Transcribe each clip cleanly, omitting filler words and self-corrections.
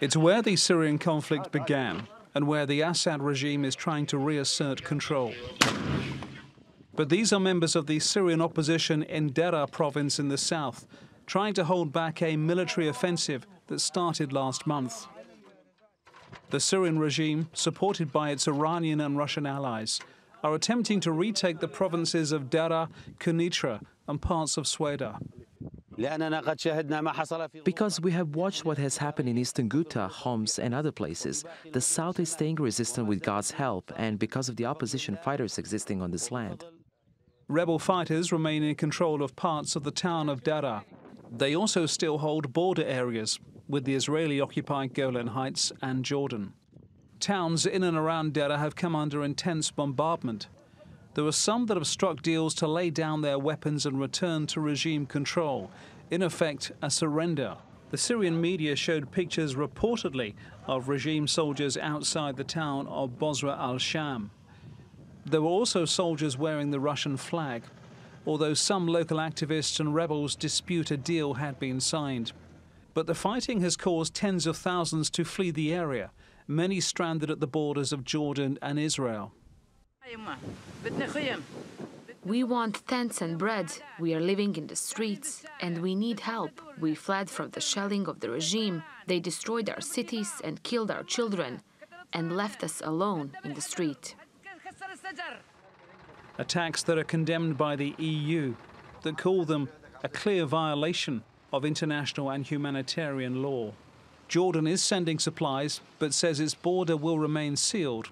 It's where the Syrian conflict began and where the Assad regime is trying to reassert control. But these are members of the Syrian opposition in Deraa province in the south, trying to hold back a military offensive that started last month. The Syrian regime, supported by its Iranian and Russian allies, are attempting to retake the provinces of Deraa, Quneitra and parts of Sweda. Because we have watched what has happened in eastern Ghouta, Homs and other places, the south is staying resistant with God's help and because of the opposition fighters existing on this land. Rebel fighters remain in control of parts of the town of Deraa. They also still hold border areas with the Israeli-occupied Golan Heights and Jordan. Towns in and around Deraa have come under intense bombardment. There are some that have struck deals to lay down their weapons and return to regime control, in effect a surrender. The Syrian media showed pictures reportedly of regime soldiers outside the town of Bosra al-Sham. There were also soldiers wearing the Russian flag, although some local activists and rebels dispute a deal had been signed. But the fighting has caused tens of thousands to flee the area, many stranded at the borders of Jordan and Israel. We want tents and bread. We are living in the streets, and we need help. We fled from the shelling of the regime. They destroyed our cities and killed our children, and left us alone in the street. Attacks that are condemned by the EU, that call them a clear violation of international and humanitarian law. Jordan is sending supplies, but says its border will remain sealed.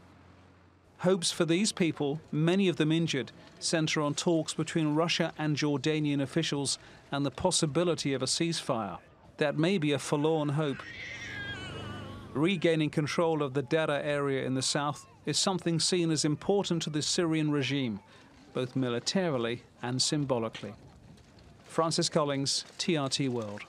Hopes for these people, many of them injured, center on talks between Russia and Jordanian officials and the possibility of a ceasefire. That may be a forlorn hope. Regaining control of the Deraa area in the south is something seen as important to the Syrian regime, both militarily and symbolically. Francis Collings, TRT World.